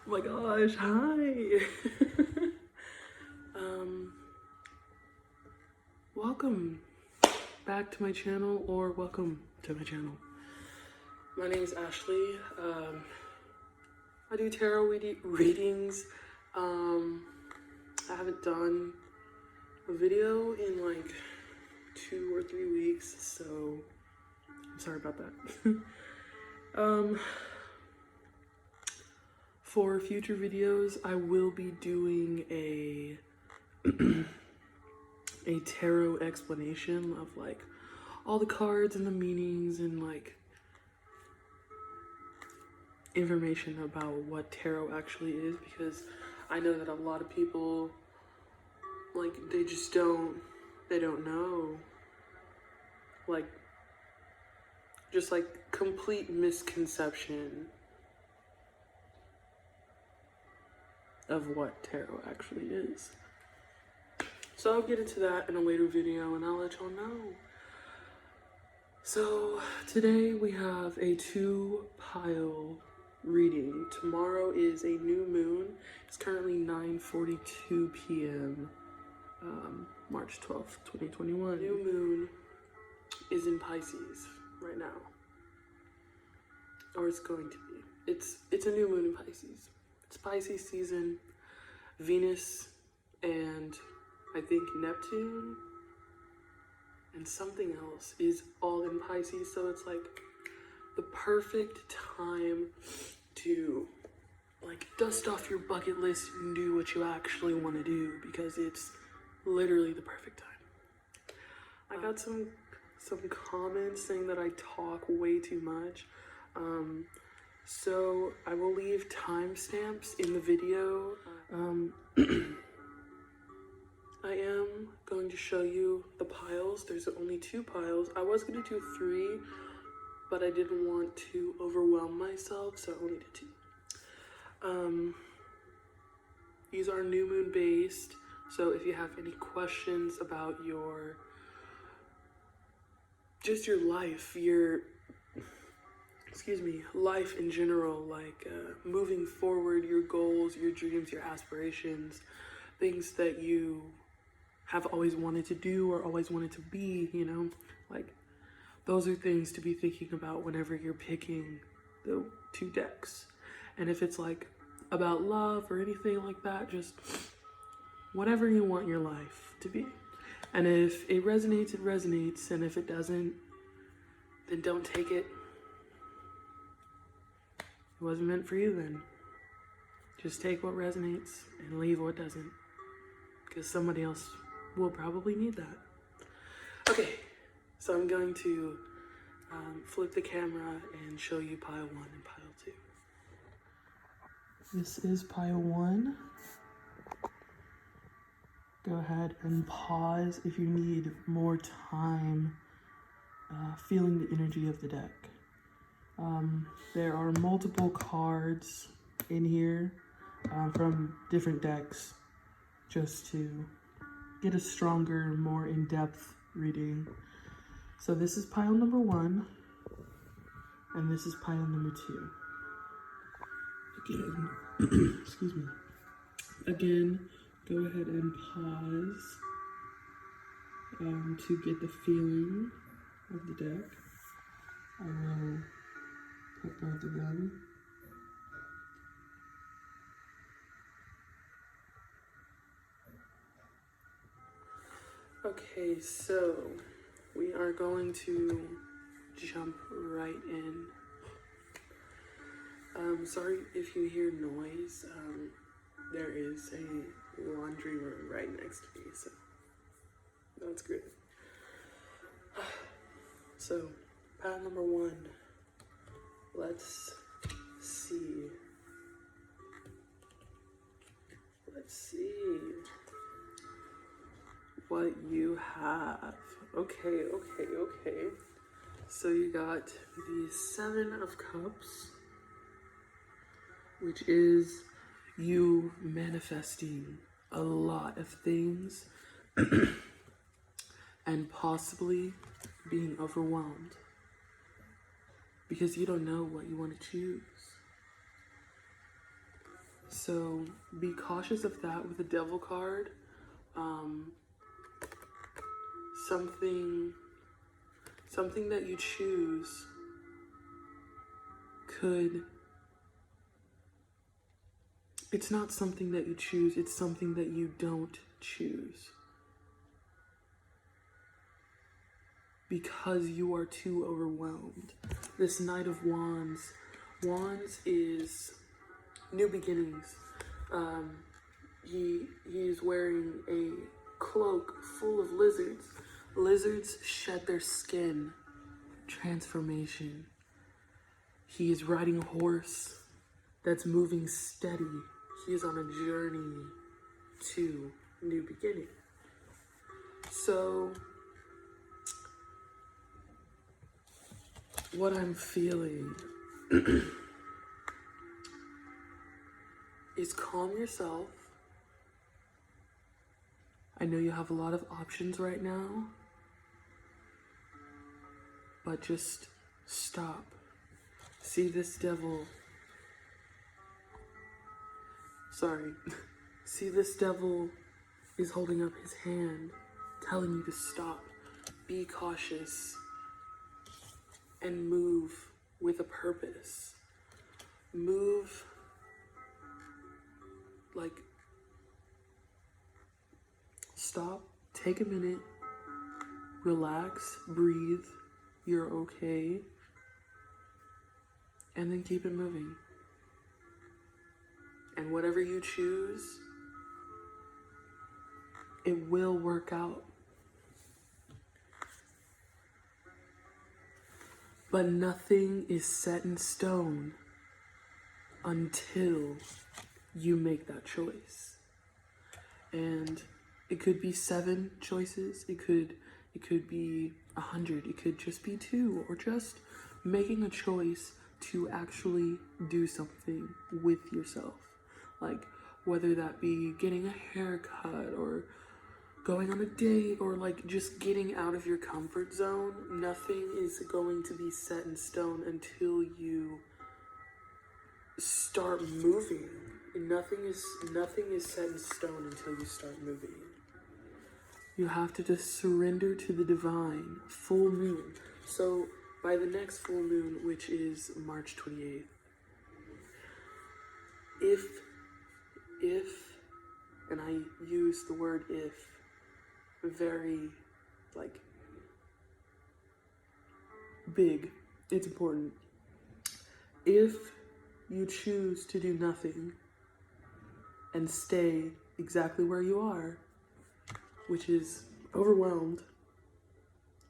Oh my gosh, hi. Welcome back to my channel, or welcome to my channel. My name is Ashley. I do tarot readings. I haven't done a video in like 2 or 3 weeks, so I'm sorry about that. For future videos, I will be doing a a tarot explanation of like all the cards and the meanings and like information about what tarot actually is, because I know that a lot of people like they don't know, like just like complete misconception of what tarot actually is. So I'll get into that in a later video and I'll let y'all know. So today we have a 2-pile reading. Tomorrow is a new moon. It's currently 9:42 p.m. March 12th, 2021. New moon is in Pisces right now. Or it's going to be. It's a new moon in Pisces. It's Pisces season. Venus and I think Neptune and something else is all in Pisces, so it's like the perfect time to like dust off your bucket list and do what you actually want to do, because it's literally the perfect time. I got some comments saying that I talk way too much, so I will leave timestamps in the video. I am going to show you the piles. There's only 2 piles. I was going to do 3, but I didn't want to overwhelm myself, so I only did 2. These are new moon based, so if you have any questions about your life, life in general, like moving forward, your goals, your dreams, your aspirations, things that you have always wanted to do or always wanted to be, you know, like those are things to be thinking about whenever you're picking the 2 decks. And if it's like about love or anything like that, just whatever you want your life to be. And if it resonates, it resonates, and if it doesn't, then don't take it. It wasn't meant for you then. Just take what resonates and leave what doesn't, because somebody else will probably need that. Okay, so I'm going to flip the camera and show you pile 1 and pile 2. This is pile 1. Go ahead and pause if you need more time feeling the energy of the deck. There are multiple cards in here from different decks, just to get a stronger, more in-depth reading. So this is pile number 1, and this is pile number 2. Again, excuse me. Again, go ahead and pause to get the feeling of the deck. I will put both of them. Okay, so we are going to jump right in. Sorry if you hear noise. There is a laundry room right next to me, so that's good. So, pile number 1. Let's see. Let's see what you have. Okay. So you got the 7 of Cups, which is you manifesting a lot of things and possibly being overwhelmed because you don't know what you want to choose. So be cautious of that with the Devil card. Something that you choose could, it's not something that you choose, it's something that you don't choose. Because you are too overwhelmed. This Knight of Wands. Wands is new beginnings. He is wearing a cloak full of lizards. Lizards shed their skin. Transformation. He is riding a horse that's moving steady. He is on a journey to new beginning. So, what I'm feeling is calm yourself. I know you have a lot of options right now, but just stop. See this devil. Sorry. See this devil is holding up his hand, telling you to stop. Be cautious and move with a purpose. Move like, stop, take a minute, relax, breathe, you're okay, and then keep it moving. And whatever you choose, it will work out. But nothing is set in stone until you make that choice. And it could be 7 choices, it could be 100, it could just be 2, or just making a choice to actually do something with yourself. Like, whether that be getting a haircut, or going on a date, or like just getting out of your comfort zone. Nothing is going to be set in stone until you start moving. Nothing is set in stone until you start moving. You have to just surrender to the divine. Full moon. So by the next full moon, which is March 28th, if, and I use the word if very, like, big, it's important. If you choose to do nothing and stay exactly where you are, which is overwhelmed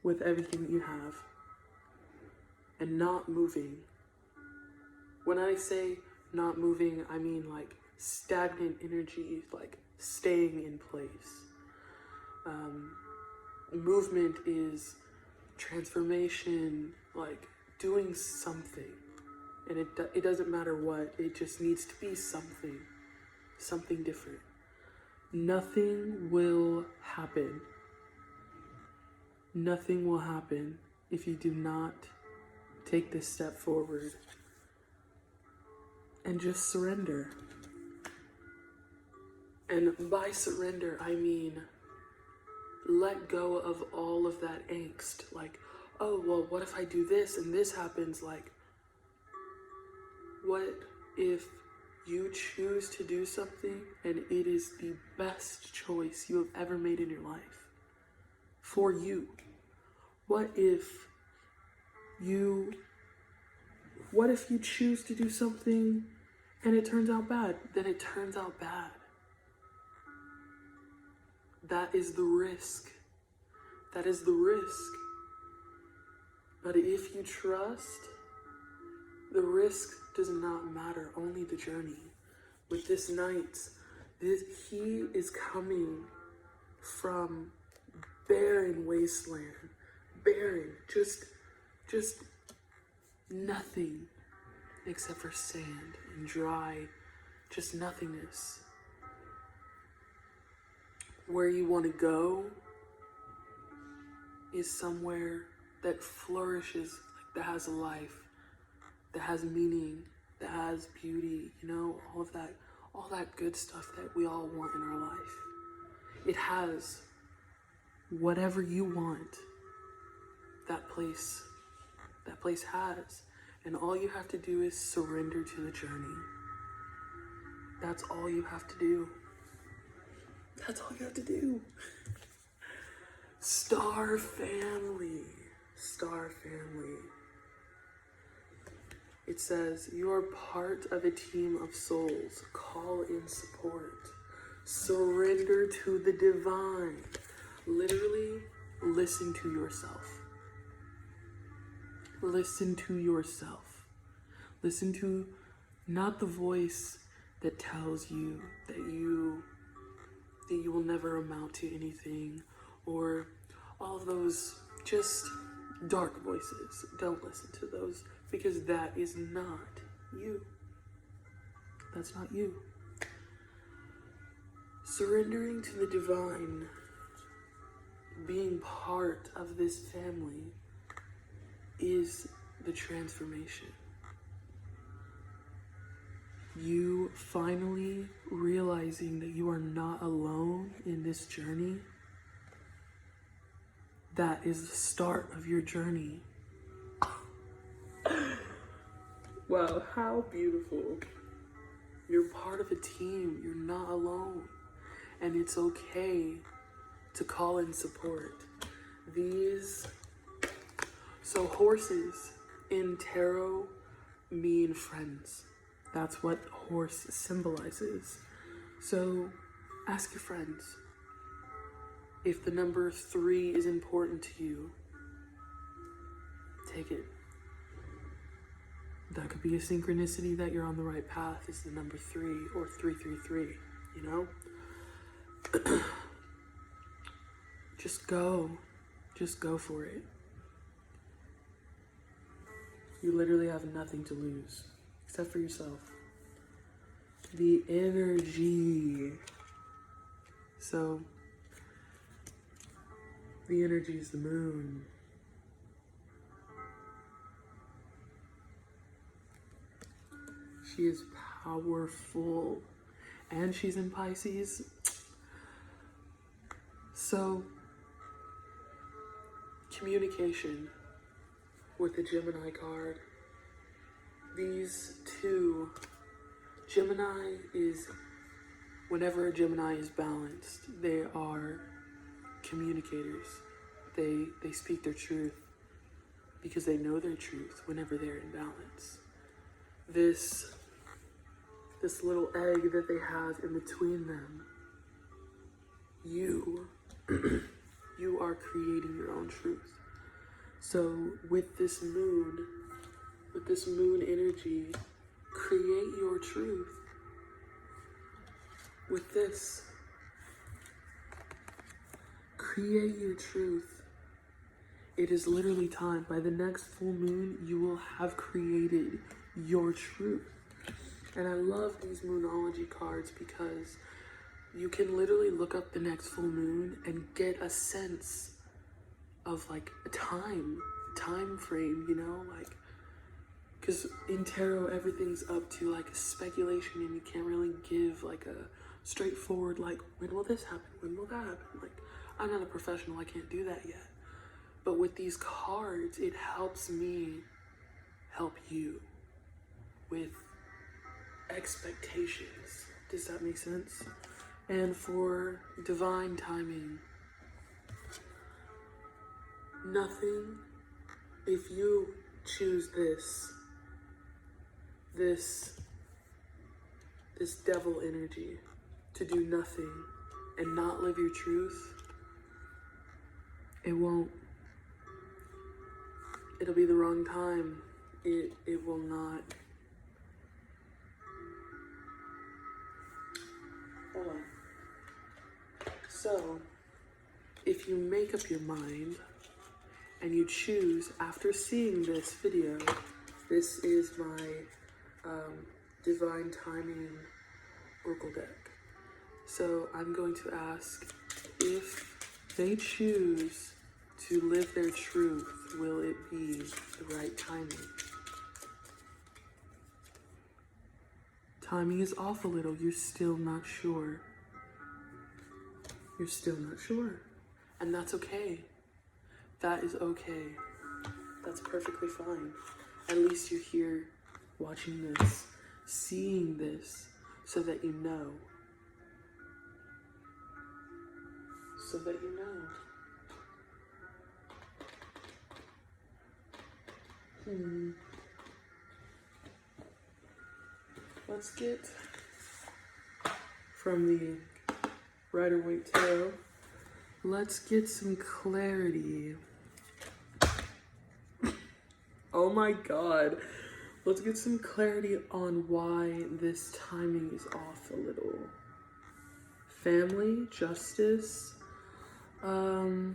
with everything that you have, and not moving. When I say not moving, I mean like stagnant energy, like staying in place. Movement is transformation, like doing something. And it doesn't matter what, it just needs to be something different. Nothing will happen. Nothing will happen if you do not take this step forward and just surrender. And by surrender, I mean let go of all of that angst. Like, oh, well, what if I do this and this happens? Like, what if you choose to do something and it is the best choice you have ever made in your life for you? What if you choose to do something and it turns out bad? Then it turns out bad. That is the risk. That is the risk. But if you trust, the risk does not matter, only the journey. With this knight, he is coming from barren wasteland. Barren, just nothing except for sand and dry, just nothingness. Where you want to go is somewhere that flourishes, like that has a life, that has meaning, that has beauty, you know, all that good stuff that we all want in our life. It has whatever you want. That place has. And all you have to do is surrender to the journey. That's all you have to do. That's all you have to do. Star family. Star family. It says, you are part of a team of souls. Call in support. Surrender to the divine. Literally, listen to yourself. Listen to yourself. Listen to not the voice that tells you that you will never amount to anything, or all of those just dark voices. Don't listen to those, because that is not you. That's not you. Surrendering to the divine, being part of this family, is the transformation. You finally realizing that you are not alone in this journey, that is the start of your journey. Wow, how beautiful. You're part of a team. You're not alone. And it's okay to call in support. So horses in tarot mean friends. That's what horse symbolizes. So ask your friends. If the number 3 is important to you, take it. That could be a synchronicity that you're on the right path, is the number 3 or 333, you know? Just go for it. You literally have nothing to lose, except for yourself. The energy. So, the energy is the moon. She is powerful, and she's in Pisces. So, communication with the Gemini card. These two, Gemini is, whenever a Gemini is balanced, they are communicators. They speak their truth because they know their truth whenever they're in balance. This little egg that they have in between them, you are creating your own truth. So with this moon energy, create your truth. With this, create your truth. It is literally time. By the next full moon, you will have created your truth. And I love these moonology cards because you can literally look up the next full moon and get a sense of like a time frame, you know, like, because in tarot everything's up to like a speculation, and you can't really give like a straightforward like, when will this happen, when will that happen. Like, I'm not a professional, I can't do that yet. But with these cards, it helps me help you with expectations. Does that make sense? And for divine timing, nothing, if you choose this devil energy to do nothing and not live your truth, it'll be the wrong time. It will not. Hold on. So, if you make up your mind and you choose, after seeing this video, this is my Divine Timing Oracle deck. So I'm going to ask, if they choose to live their truth, will it be the right timing? Timing is off a little. You're still not sure. You're still not sure. And that's okay. That is okay. That's perfectly fine. At least you're here watching this, seeing this, so that you know. So that you know. Let's get from the Rider-Waite Tarot. Let's get some clarity. Oh my God. Let's get some clarity on why this timing is off a little. Family, justice. You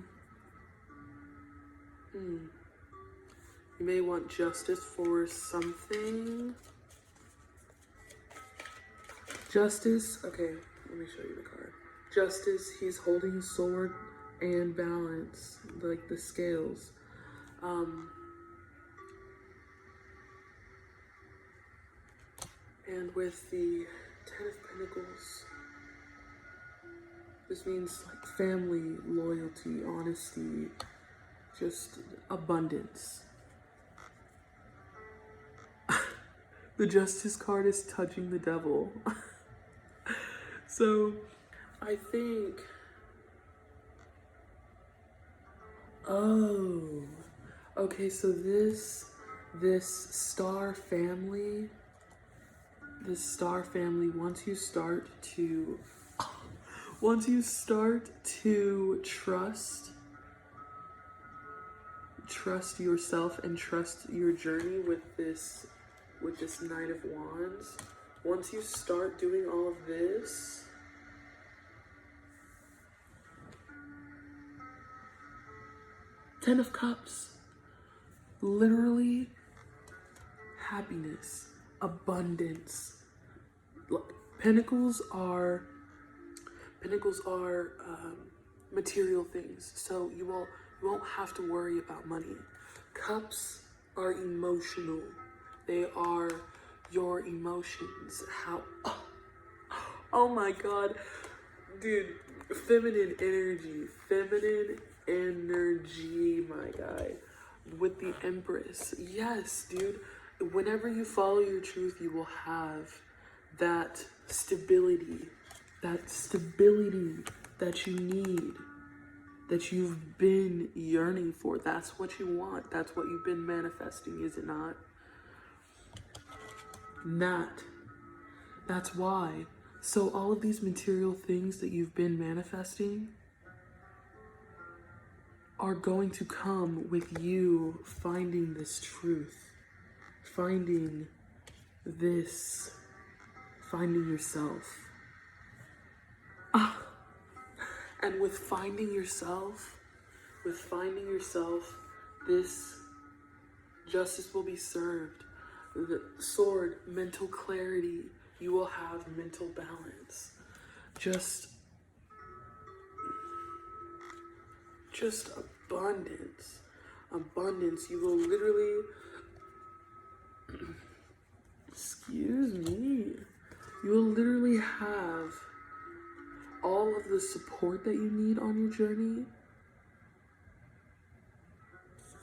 may want justice for something. Justice, okay, let me show you the card. Justice, he's holding a sword and balance, like the scales. And with the Ten of Pentacles, this means like family, loyalty, honesty, just abundance. The Justice card is touching the Devil. So, I think, oh, okay, so this star family, once you start to trust yourself and trust your journey with this Knight of Wands, once you start doing all of this, Ten of Cups, literally happiness, abundance. Pentacles are material things, so you won't have to worry about money. Cups are emotional. They are your emotions. Oh my God, dude, feminine energy, my guy, with the Empress. Yes, dude, whenever you follow your truth, you will have that stability that you need, that you've been yearning for. That's what you want. That's what you've been manifesting, is it not? That's why. So all of these material things that you've been manifesting are going to come with you finding this truth, finding yourself. And with finding yourself, this justice will be served. The sword, mental clarity. You will have mental balance. Just abundance. You will literally, excuse me, you will literally have all of the support that you need on your journey.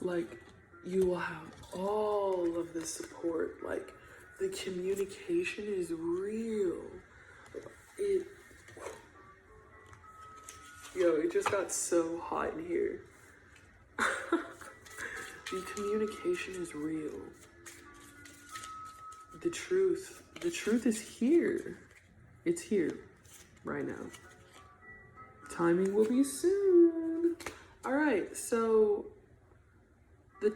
Like, you will have all of the support. Like, the communication is real. It just got so hot in here. The communication is real. The truth is here. It's here right now. Timing will be soon. All right, so the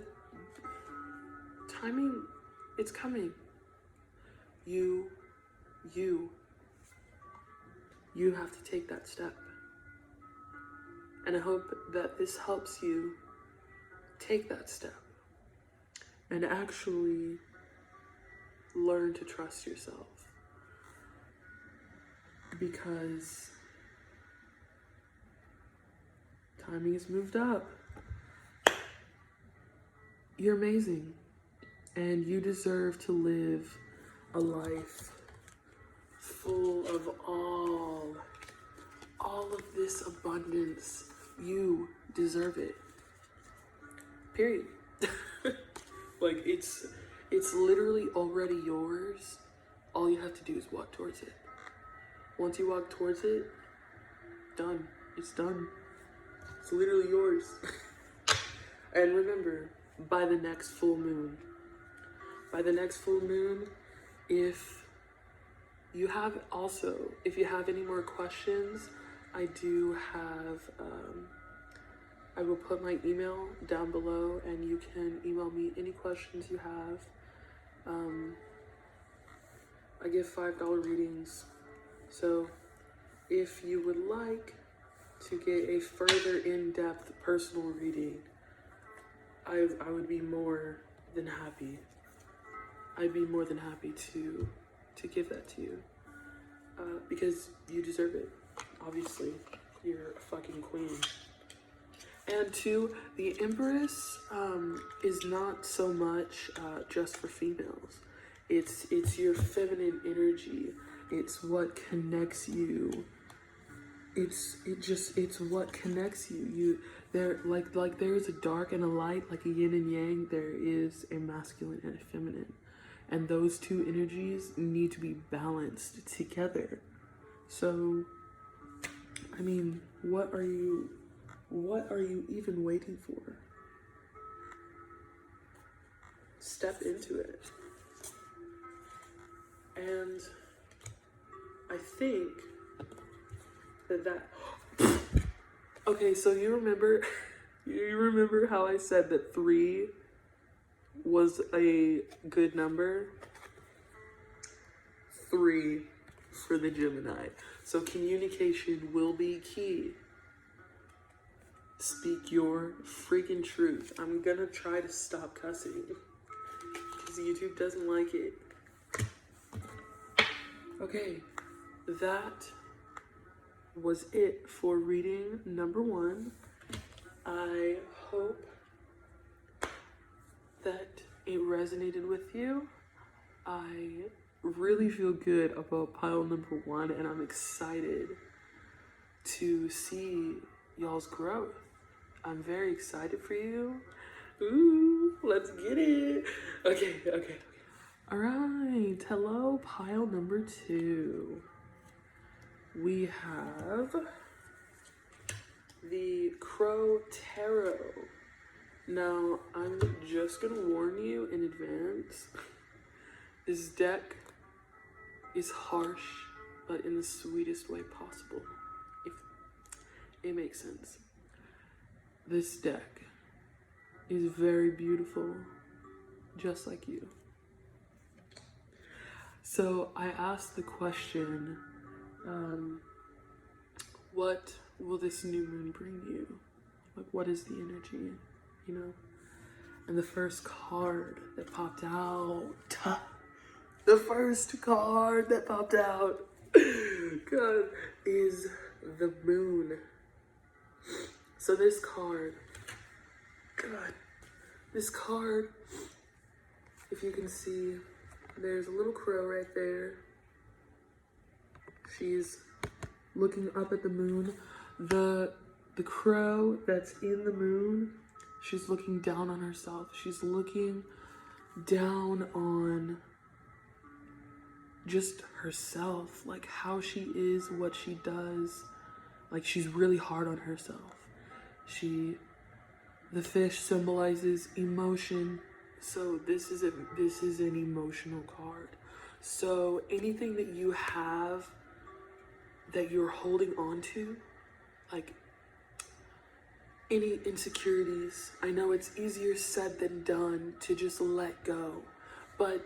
timing, it's coming. You have to take that step. And I hope that this helps you take that step and actually learn to trust yourself. Because timing has moved up. You're amazing. And you deserve to live a life full of all of this abundance. You deserve it. Period. Like it's literally already yours. All you have to do is walk towards it. Once you walk towards it, done. It's done. It's literally yours. And remember, by the next full moon, if you have any more questions, I do have, I will put my email down below and you can email me any questions you have. I give $5 readings. So if you would like to get a further in-depth personal reading, I would be more than happy. I'd be more than happy to give that to you. Because you deserve it. Obviously, you're a fucking queen. And two, the Empress is not so much just for females. It's your feminine energy. It's what connects you. It's what connects you. Like there's a dark and a light, like a yin and yang. There is a masculine and a feminine, and those two energies need to be balanced together. So, I mean, what are you even waiting for? Step into it. And I think that okay, so you remember how I said that 3 was a good number? 3 for the Gemini. So communication will be key. Speak your freaking truth. I'm gonna try to stop cussing because YouTube doesn't like it. Okay, that was it for reading number 1. I hope that it resonated with you. I really feel good about pile number 1, and I'm excited to see y'all's growth. I'm very excited for you. Ooh, let's get it. Okay. All right, hello, pile number 2. We have the Crow Tarot. Now, I'm just gonna warn you in advance. This deck is harsh, but in the sweetest way possible, if it makes sense. This deck is very beautiful, just like you. So I asked the question, what will this new moon bring you? Like, what is the energy, you know? And the first card that popped out, God, is the moon. So this card, if you can see, there's a little crow right there. She's looking up at the moon. The crow that's in the moon, she's looking down on herself. She's looking down on just herself, like how she is, what she does. Like, she's really hard on herself. The fish symbolizes emotion. So this is an emotional card. So anything that you have that you're holding on to, like any insecurities, I know it's easier said than done to just let go, but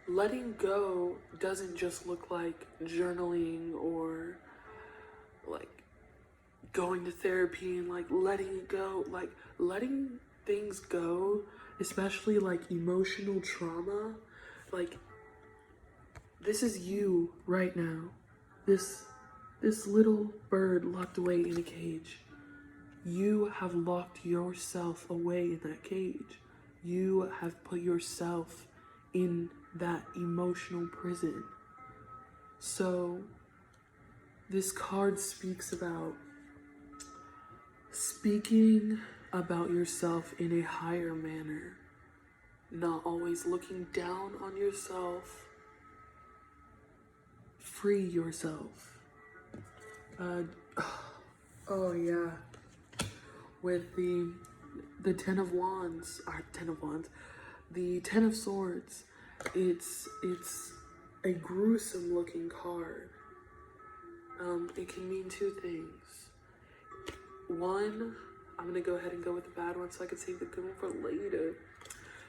letting go doesn't just look like journaling or like going to therapy and like letting it go. Like, letting things go, especially like emotional trauma, like this is you right now. This little bird locked away in a cage. You have locked yourself away in that cage. You have put yourself in that emotional prison. So this card speaks about speaking about yourself in a higher manner, not always looking down on yourself. Free yourself. Oh yeah, with the the Ten of Swords. It's a gruesome looking card. It can mean two things. One, I'm gonna go ahead and go with the bad one so I can save the good one for later.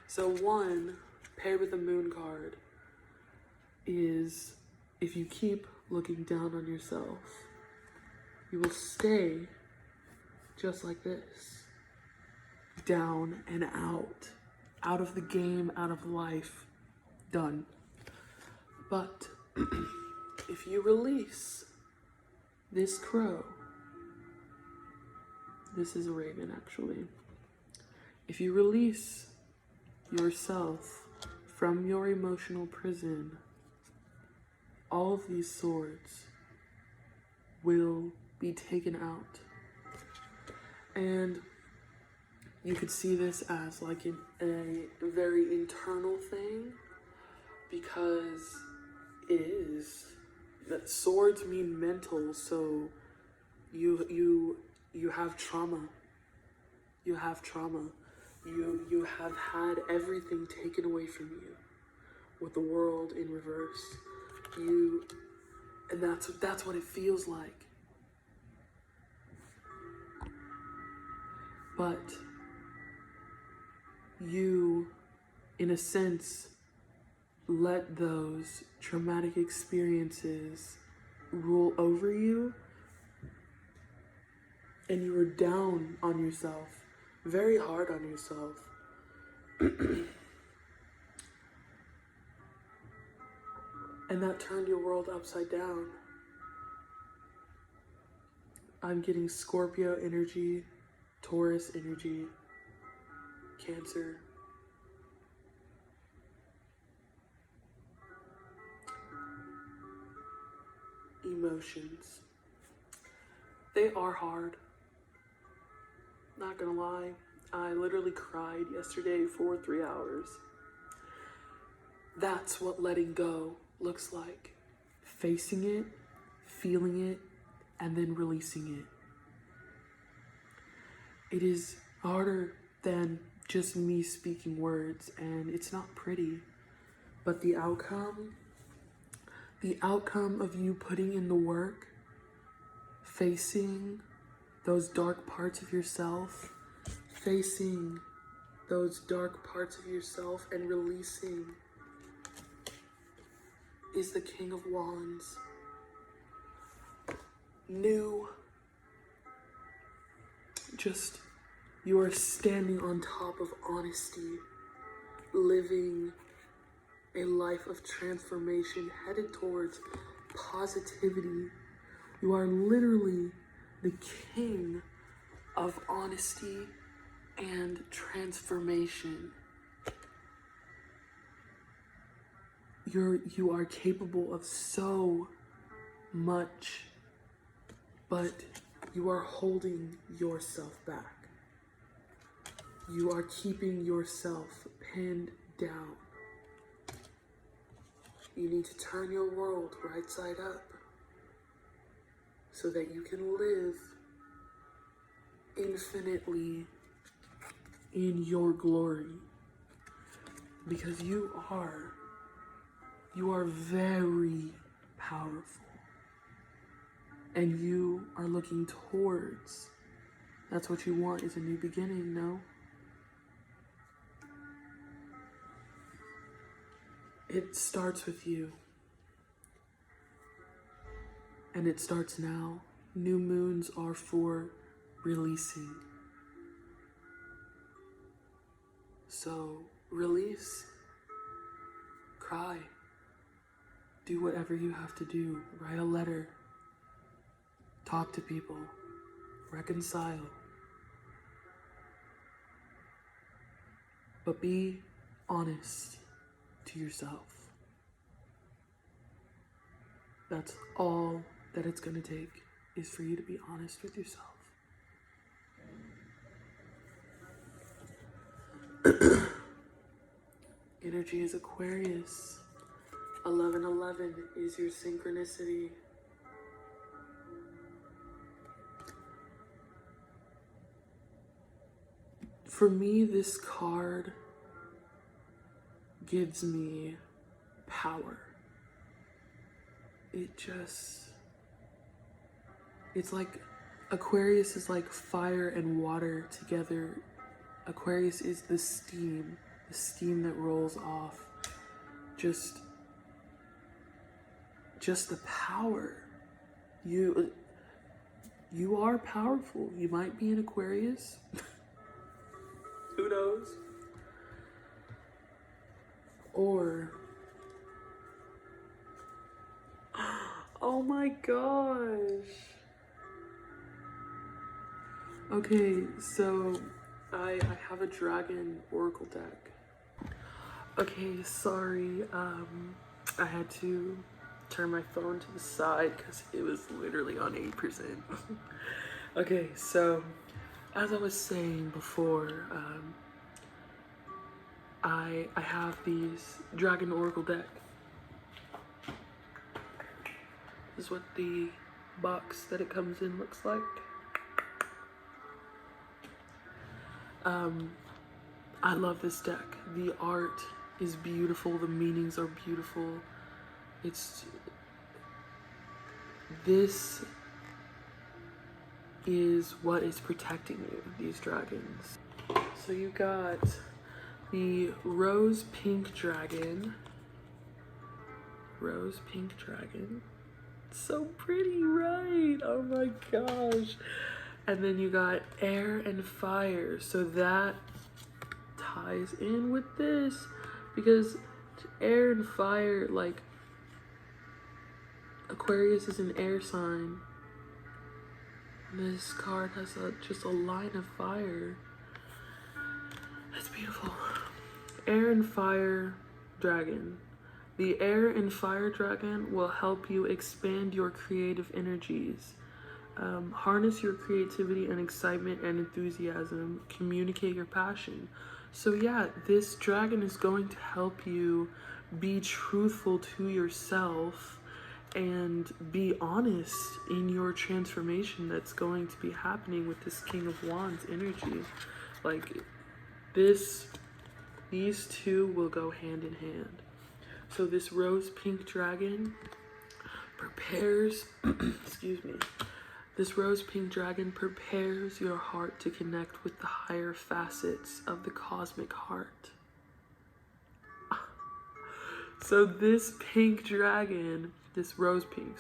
So one, paired with the Moon card, is if you keep looking down on yourself, you will stay just like this. Down and out. Out of the game, out of life. Done. But if you release this crow, this is a raven actually. If you release yourself from your emotional prison, all of these swords will be taken out. And you could see this as like a very internal thing, because it is. That swords mean mental, so you have trauma. You have trauma. You have had everything taken away from you, with the world in reverse. And that's what it feels like. But you, in a sense, let those traumatic experiences rule over you, and you were down on yourself, very hard on yourself. And that turned your world upside down. I'm getting Scorpio energy, Taurus energy, Cancer. Emotions. They are hard. Not gonna lie. I literally cried yesterday for 3 hours. That's what letting go looks like. Facing it, feeling it, and then releasing it. It is harder than just me speaking words, and it's not pretty, but the outcome of you putting in the work, facing those dark parts of yourself, facing those dark parts of yourself and releasing, is the King of Wands. New. Just, you are standing on top of honesty, living a life of transformation, headed towards positivity. You are literally the king of honesty and transformation. You are capable of so much, but you are holding yourself back. You are keeping yourself pinned down. You need to turn your world right side up so that you can live infinitely in your glory. Because you are very powerful. And you are looking towards, that's what you want, is a new beginning, no? It starts with you. And it starts now. New moons are for releasing. So release, cry, do whatever you have to do. Write a letter, talk to people, reconcile. But be honest to yourself. That's all that it's gonna take, is for you to be honest with yourself. Energy is Aquarius. 1111 is your synchronicity. For me, this card gives me power. It's like Aquarius is like fire and water together. Aquarius is the steam that rolls off. Just the power. You are powerful. You might be an Aquarius. Who knows? Or, oh my gosh. Okay, so I have a dragon oracle deck. Okay, sorry. I had to turn my phone to the side because it was literally on 8%. Okay, so as I was saying before, I have these dragon oracle deck. This is what the box that it comes in looks like. I love this deck. The art is beautiful. The meanings are beautiful. This is what is protecting you, these dragons. So you got the rose pink dragon. Rose pink dragon. So pretty, right? Oh my gosh. And then you got air and fire. So that ties in with this, because air and fire, like Aquarius is an air sign. This card has just a line of fire. That's beautiful. Air and fire dragon. The air and fire dragon will help you expand your creative energies. Harness your creativity and excitement and enthusiasm. Communicate your passion. So yeah, this dragon is going to help you be truthful to yourself and be honest in your transformation that's going to be happening with this King of Wands energy. Like these two will go hand in hand. So this rose pink dragon prepares, excuse me, this rose pink dragon prepares your heart to connect with the higher facets of the cosmic heart. So this pink dragon, this rose pink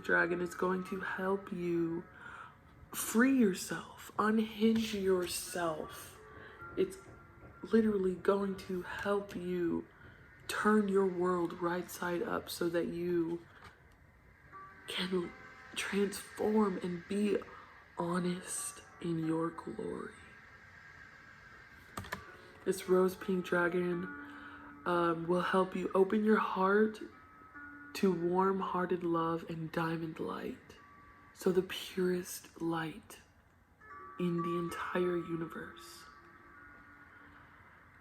dragon is going to help you free yourself, unhinge yourself. It's literally going to help you turn your world right side up so that you can transform and be honest in your glory. This rose pink dragon will help you open your heart to warm-hearted love and diamond light. So the purest light in the entire universe.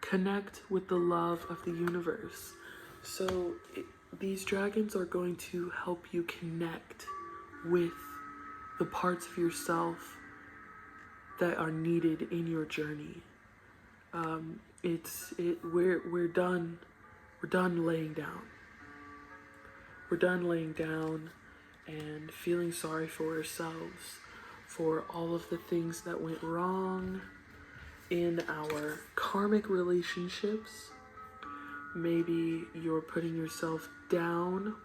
Connect with the love of the universe. So these dragons are going to help you connect with the parts of yourself that are needed in your journey. We're done laying down. We're done laying down and feeling sorry for ourselves for all of the things that went wrong in our karmic relationships. Maybe you're putting yourself down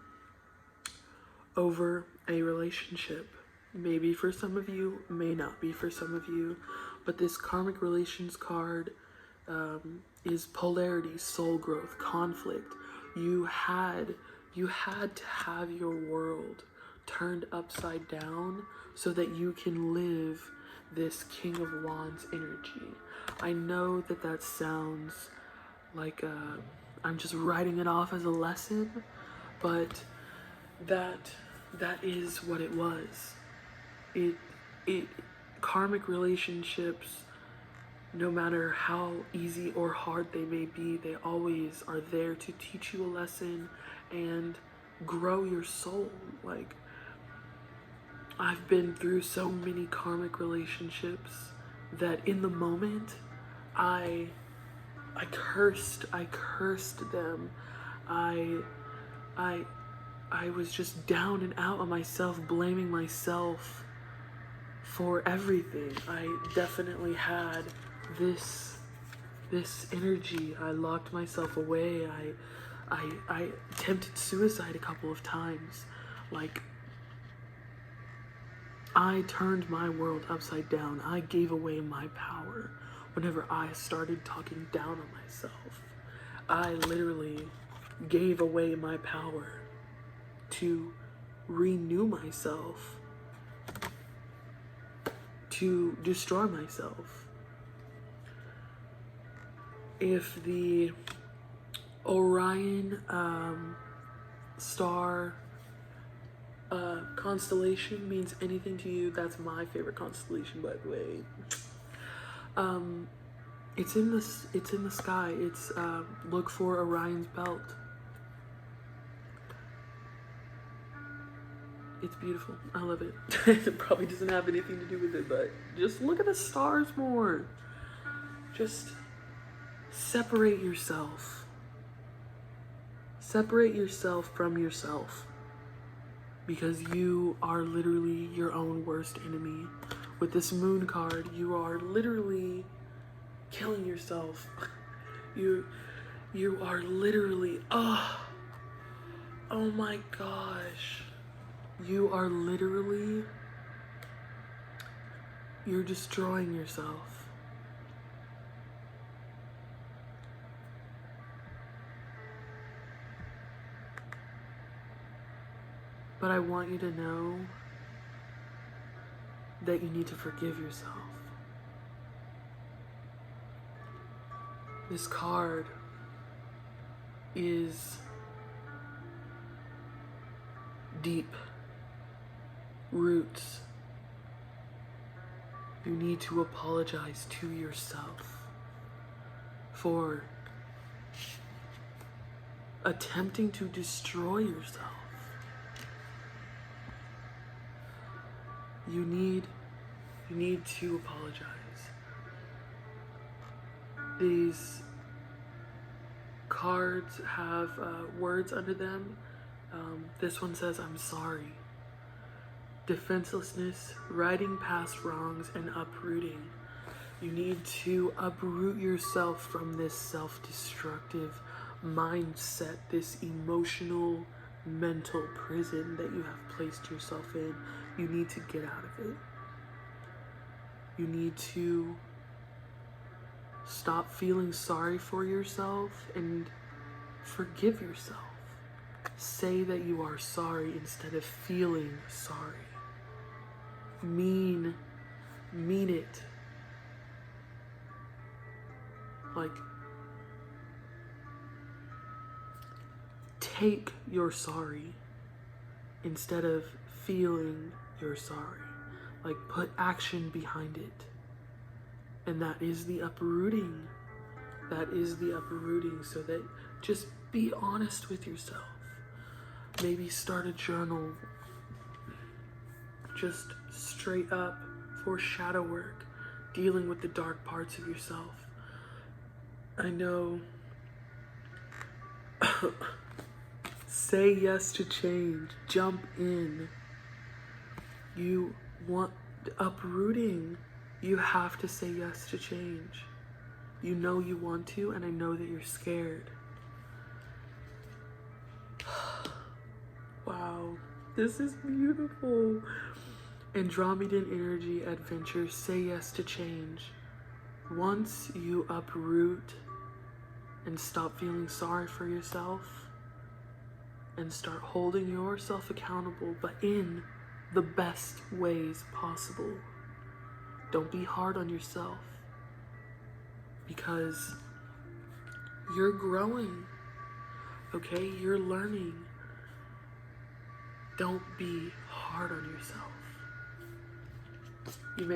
over a relationship. Maybe for some of you, may not be for some of you, but this karmic relations card is polarity, soul growth, conflict. You had to have your world turned upside down so that you can live this King of Wands energy. I know that sounds like I'm just writing it off as a lesson, but that is what it was. It karmic relationships, no matter how easy or hard they may be, they always are there to teach you a lesson and grow your soul. Like, I've been through so many karmic relationships that in the moment I cursed them. I was just down and out on myself, blaming myself for everything. I definitely had this energy. I locked myself away. I attempted suicide a couple of times. Like, I turned my world upside down. I gave away my power whenever I started talking down on myself. I literally gave away my power to renew myself, to destroy myself. If the Orion star constellation means anything to you, that's my favorite constellation, by the way. It's in the sky. It's look for Orion's belt. It's beautiful. I love it. It probably doesn't have anything to do with it, but just look at the stars more. Just separate yourself. Separate yourself from yourself. Because you are literally your own worst enemy. With this moon card, you are literally killing yourself. You are literally, oh my gosh. You are literally, you're destroying yourself. But I want you to know that you need to forgive yourself. This card is deep roots. You need to apologize to yourself for attempting to destroy yourself. You need to apologize. These cards have words under them. This one says, I'm sorry. Defenselessness, riding past wrongs, and uprooting. You need to uproot yourself from this self-destructive mindset, this emotional, mental prison that you have placed yourself in. You need to get out of it. You need to stop feeling sorry for yourself and forgive yourself. Say that you are sorry instead of feeling sorry. Mean it. Like, take your sorry instead of feeling you're sorry. Like, put action behind it. And that is the uprooting. That is the uprooting. So that, just be honest with yourself. Maybe start a journal. Just straight up for shadow work, dealing with the dark parts of yourself. I know. Say yes to change. Jump in. You want uprooting. You have to say yes to change. You know you want to, and I know that you're scared. Wow, this is beautiful. Andromedan energy adventure, say yes to change. Once you uproot and stop feeling sorry for yourself and start holding yourself accountable, but in the best ways possible. Don't be hard on yourself, because you're growing, okay? You're learning. Don't be hard on yourself. You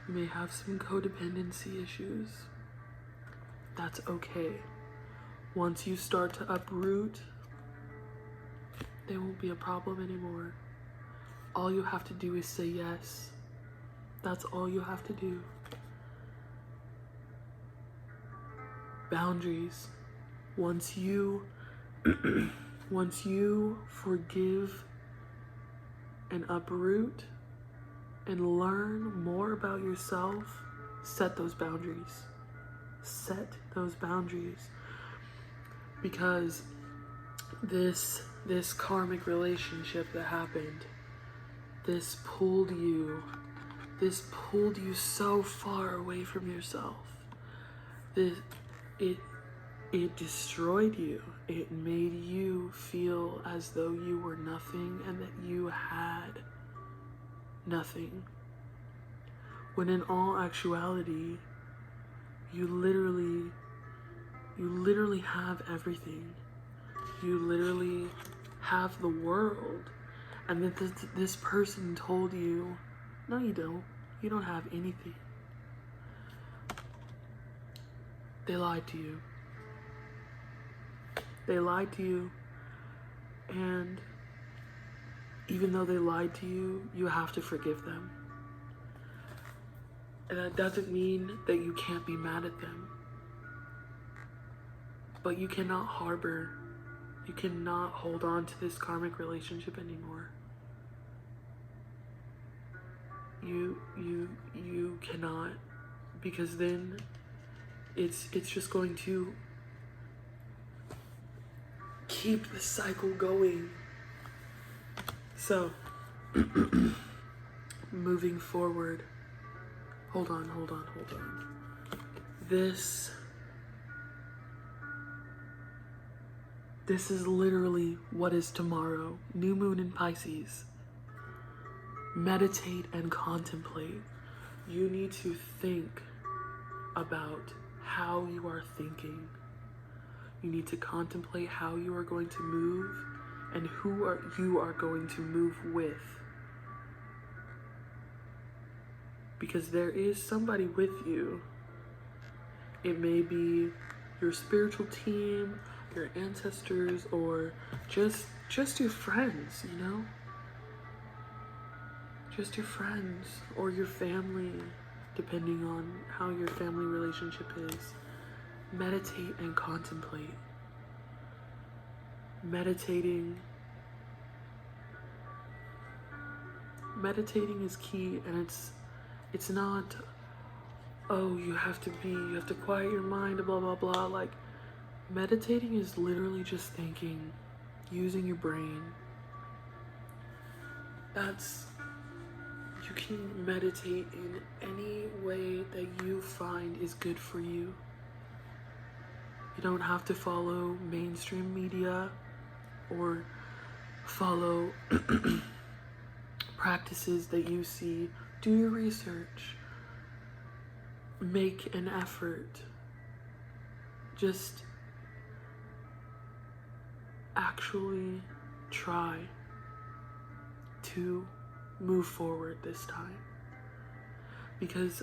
may have some codependency issues. That's okay. Once you start to uproot, there won't be a problem anymore. All you have to do is say yes. That's all you have to do. Boundaries. Once you forgive and uproot and learn more about yourself, set those boundaries. Set those boundaries. Because this karmic relationship that happened, this pulled you so far away from yourself. It destroyed you. It made you feel as though you were nothing and that you had nothing. When in all actuality, you literally have everything. You literally have the world. And that this person told you, no, you don't. You don't have anything. They lied to you. They lied to you. And even though they lied to you, you have to forgive them. And that doesn't mean that you can't be mad at them. But you cannot hold on to this karmic relationship anymore. You cannot, because then it's just going to keep the cycle going. So moving forward, hold on. This is literally what is tomorrow. New moon in Pisces. Meditate and contemplate. You need to think about how you are thinking. You need to contemplate how you are going to move and who you are going to move with. Because there is somebody with you. It may be your spiritual team, your ancestors, or just your friends, you know? Just your friends or your family, depending on how your family relationship is. Meditate and contemplate. Meditating is key, and it's not, oh, you have to quiet your mind, blah blah blah. Like, meditating is literally just thinking, using your brain. You can meditate in any way that you find is good for you. You don't have to follow mainstream media or follow practices that you see. Do your research. Make an effort. Just actually try to move forward this time, because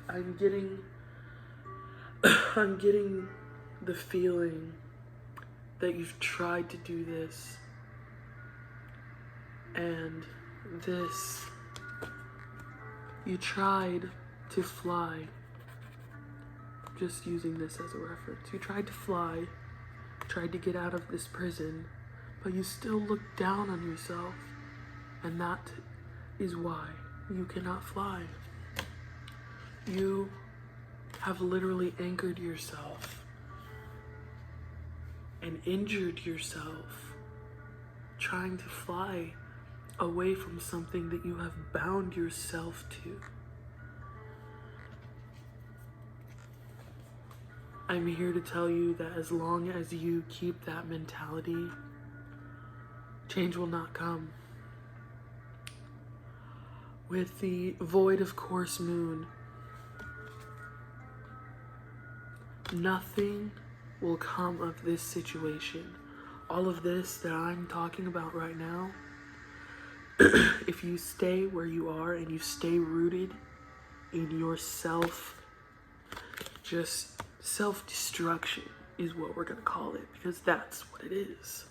I'm getting the feeling that you've tried to do this, and you tried to fly, just using this as a reference. You tried to fly, tried to get out of this prison, but you still look down on yourself, and that is why you cannot fly. You have literally anchored yourself and injured yourself trying to fly away from something that you have bound yourself to. I'm here to tell you that as long as you keep that mentality, change will not come. With the void of course moon, nothing will come of this situation. all of this that I'm talking about right now, if you stay where you are and you stay rooted in yourself, just self-destruction is what we're gonna call it, because that's what it is.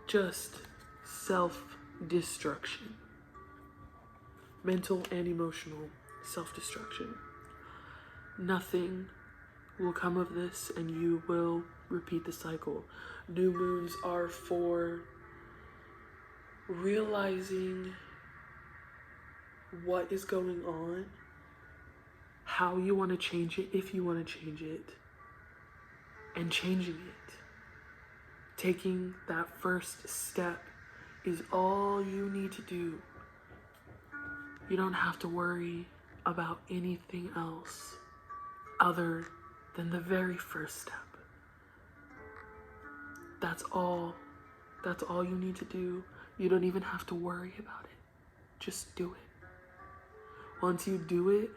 Just self-destruction. Mental and emotional self-destruction. Nothing will come of this, and you will repeat the cycle. New moons are for realizing what is going on, how you want to change it, if you want to change it, and changing it. Taking that first step is all you need to do. You don't have to worry about anything else other than the very first step. That's all you need to do. You don't even have to worry about it. Just do it. Once you do it,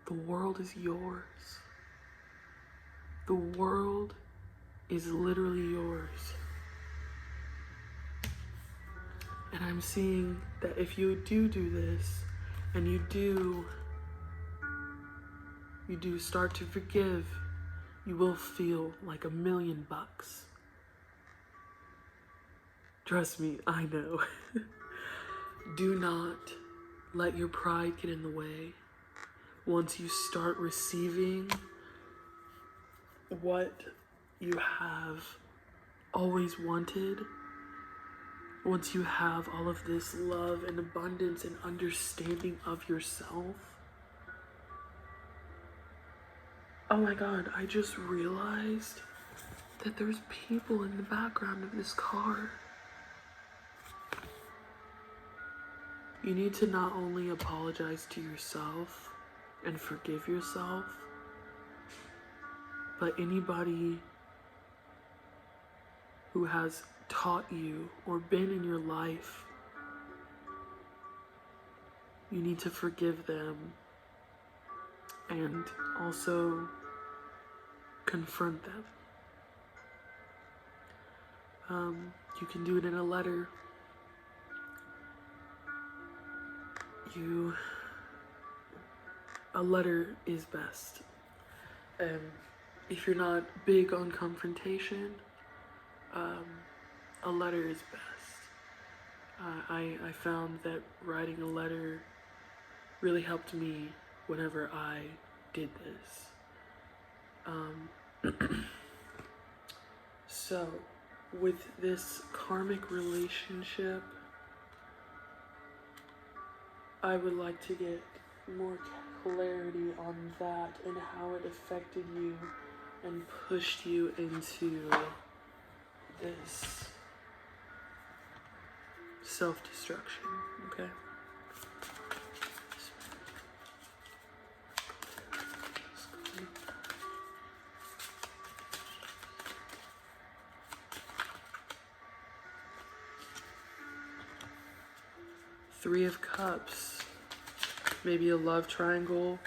the world is yours. The world is literally yours. And I'm seeing that if you do this, and you do start to forgive, you will feel like $1,000,000. Trust me, I know. Do not let your pride get in the way. Once you start receiving what you have always wanted, once you have all of this love and abundance and understanding of yourself, oh my God, I just realized that there's people in the background of this car. You need to not only apologize to yourself and forgive yourself, but anybody who has taught you or been in your life, you need to forgive them and also confront them. You can do it in a letter. A letter is best. If you're not big on confrontation, a letter is best. I found that writing a letter really helped me whenever I did this. So, with this karmic relationship, I would like to get more clarity on that and how it affected you and pushed you into this self-destruction, okay? Three of Cups, maybe a love triangle.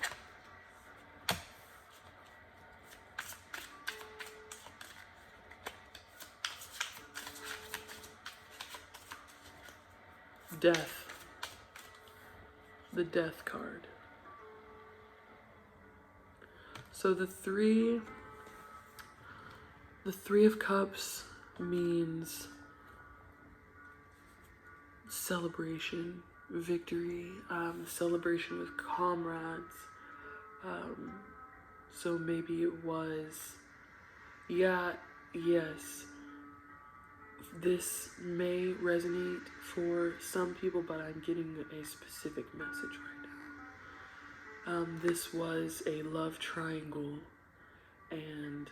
Death, the Death card. So the three of Cups means celebration, victory, celebration with comrades. So maybe it was, yes, this may resonate for some people, but I'm getting a specific message right now. This was a love triangle, and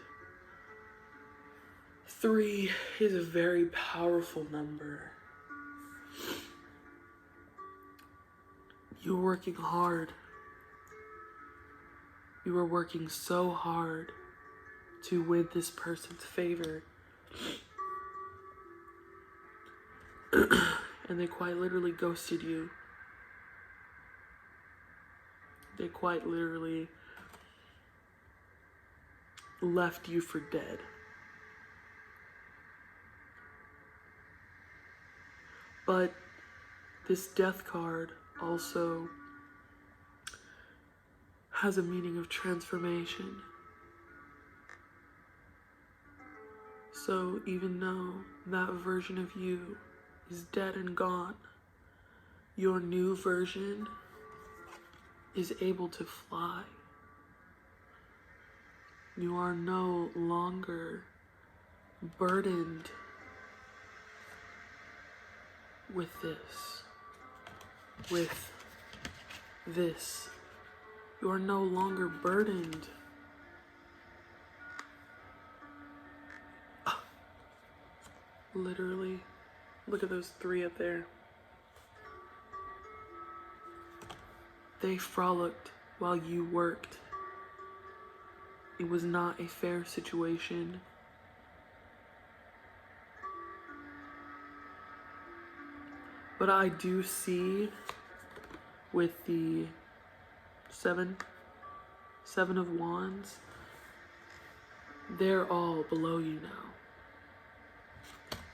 3 is a very powerful number. You're working hard. You are working so hard to win this person's favor. And they quite literally ghosted you. They quite literally left you for dead. But this death card also has a meaning of transformation. So even though that version of you is dead and gone, your new version is able to fly. You are no longer burdened with this. You are no longer burdened. Literally, look at those 3 up there. They frolicked while you worked. It was not a fair situation. But I do see with the seven of wands, they're all below you now.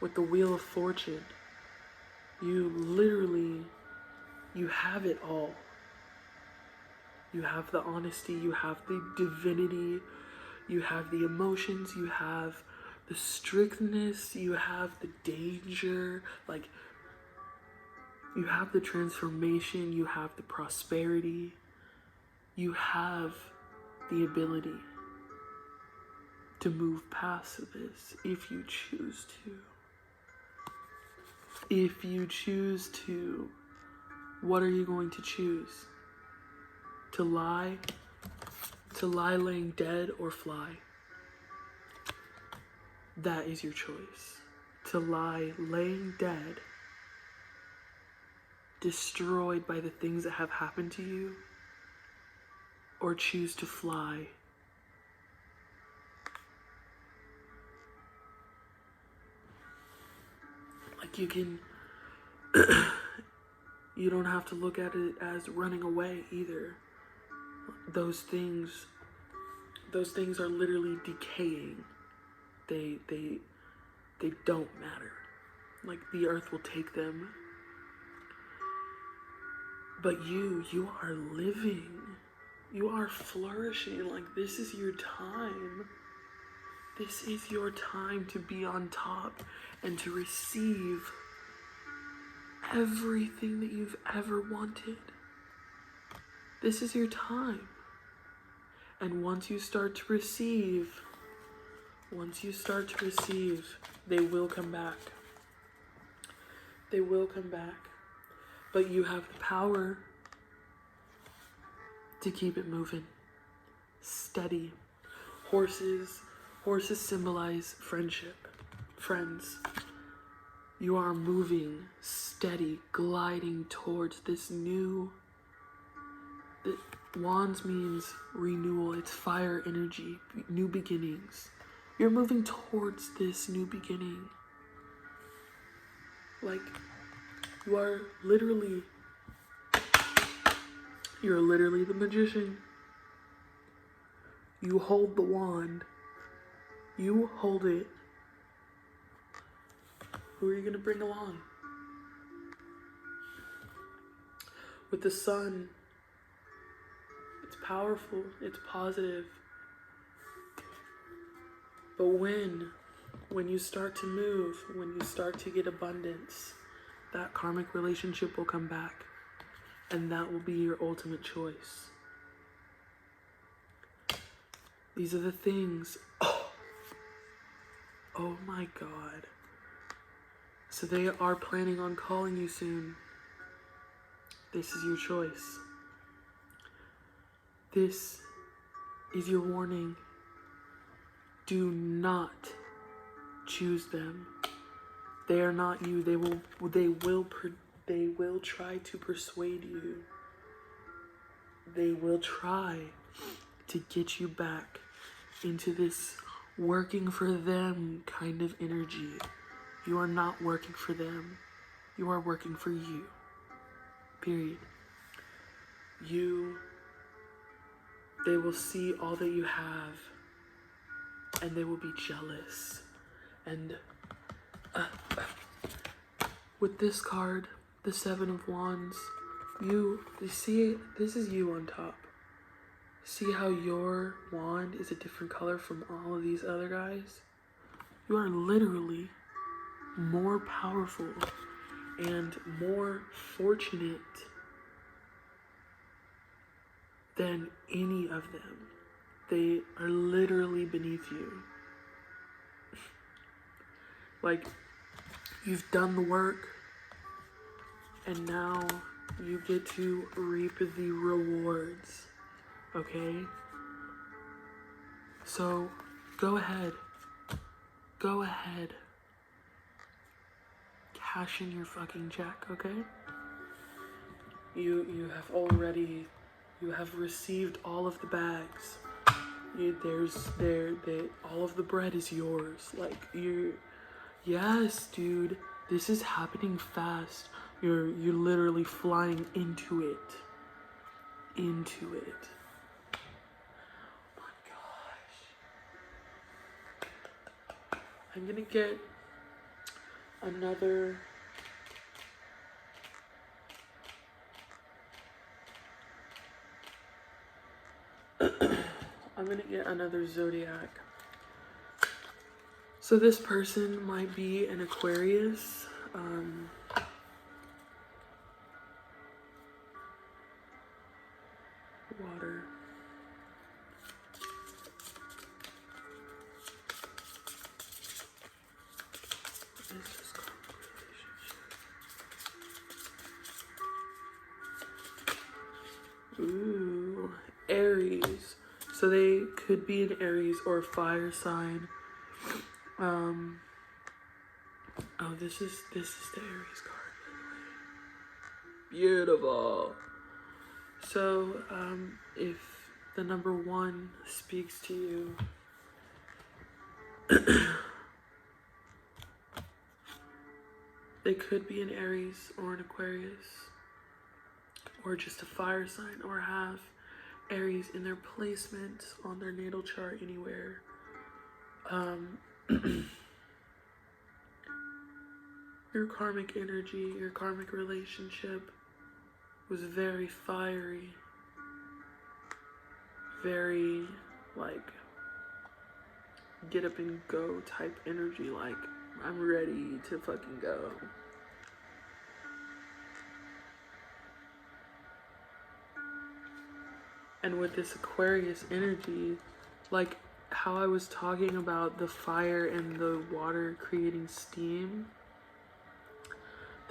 With the wheel of fortune, you have it all. You have the honesty, you have the divinity, you have the emotions, you have the strictness, you have the danger, like, you have the transformation, you have the prosperity, you have the ability to move past this if you choose to. If you choose to, what are you going to choose? To lie laying dead, or fly? That is your choice. To lie laying dead, destroyed by the things that have happened to you, or choose to fly. Like, you can, you don't have to look at it as running away either. Those things are literally decaying. They don't matter. Like, the earth will take them. But you are living. You are flourishing. Like, this is your time. This is your time to be on top and to receive everything that you've ever wanted. This is your time. And once you start to receive, they will come back. They will come back. But you have the power to keep it moving. Steady. Horses symbolize friendship. Friends. You are moving, steady, gliding towards this new... Wands means renewal. It's fire energy, new beginnings. You're moving towards this new beginning. Like, you're literally the magician. You hold the wand. You hold it. Who are you going to bring along? With the sun, it's powerful, it's positive. But when you start to move, when you start to get abundance, that karmic relationship will come back. And that will be your ultimate choice. These are the things. Oh my God. So they are planning on calling you soon. This is your choice. This is your warning. Do not choose them. They are not you. They will try to persuade you. They will try to get you back into this working for them kind of energy. You are not working for them. You are working for you. Period. They will see all that you have, and they will be jealous. And with this card, the Seven of Wands, you see, this is you on top. See how your wand is a different color from all of these other guys? You are literally more powerful and more fortunate than any of them. They are literally beneath you. Like, you've done the work, and now you get to reap the rewards, okay? So, go ahead. Go ahead. Cash in your fucking check, okay? You have received all of the bags. All of the bread is yours. Like, yes, dude, this is happening fast. You're literally flying into it. Into it. Oh my gosh. I'm gonna get another zodiac. So this person might be an Aquarius. Water. What is this relationship? Ooh, Aries. So they could be an Aries or a fire sign. Oh, this is the Aries card. Beautiful. So, if the number 1 speaks to you, they could be an Aries or an Aquarius, or just a fire sign, or have Aries in their placement on their natal chart anywhere. Your karmic energy, your karmic relationship was very fiery, very like get up and go type energy, like I'm ready to fucking go. And with this Aquarius energy, like how I was talking about the fire and the water creating steam,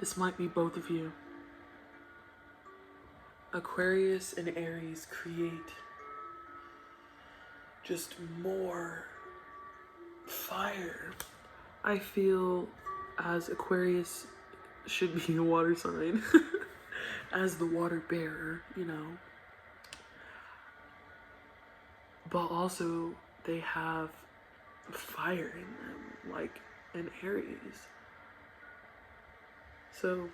this might be both of you. Aquarius and Aries create just more fire. I feel as Aquarius should be a water sign, as the water bearer, you know. But also they have fire in them, like an Aries. So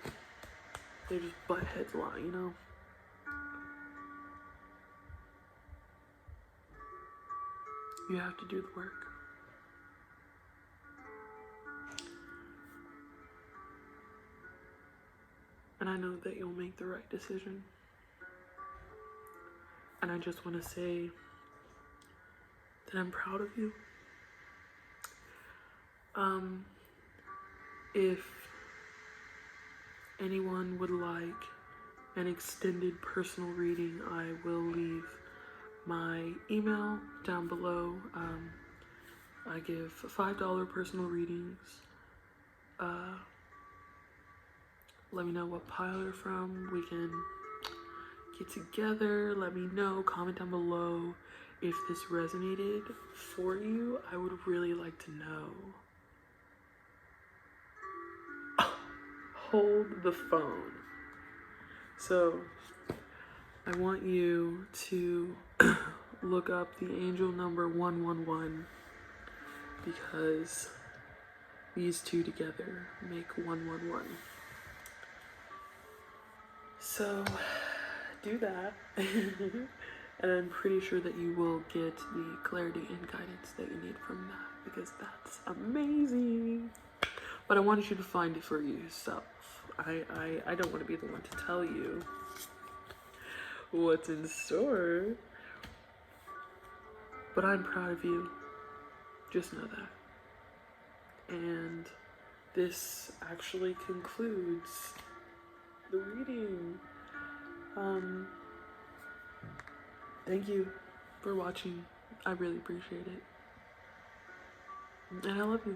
they just butt heads a lot, you know. You have to do the work. And I know that you'll make the right decision. And I just want to say that I'm proud of you. If anyone would like an extended personal reading, I will leave my email down below. I give $5 personal readings. Let me know what pile you're from. We can get together. Let me know. Comment down below if this resonated for you. I would really like to know. Hold the phone. So I want you to look up the angel number 111, because these two together make 111. So do that. And I'm pretty sure that you will get the clarity and guidance that you need from that, because that's amazing. But I wanted you to find it for yourself. I don't want to be the one to tell you what's in store, but I'm proud of you. Just know that. And this actually concludes the reading. Thank you for watching. I really appreciate it. And I love you.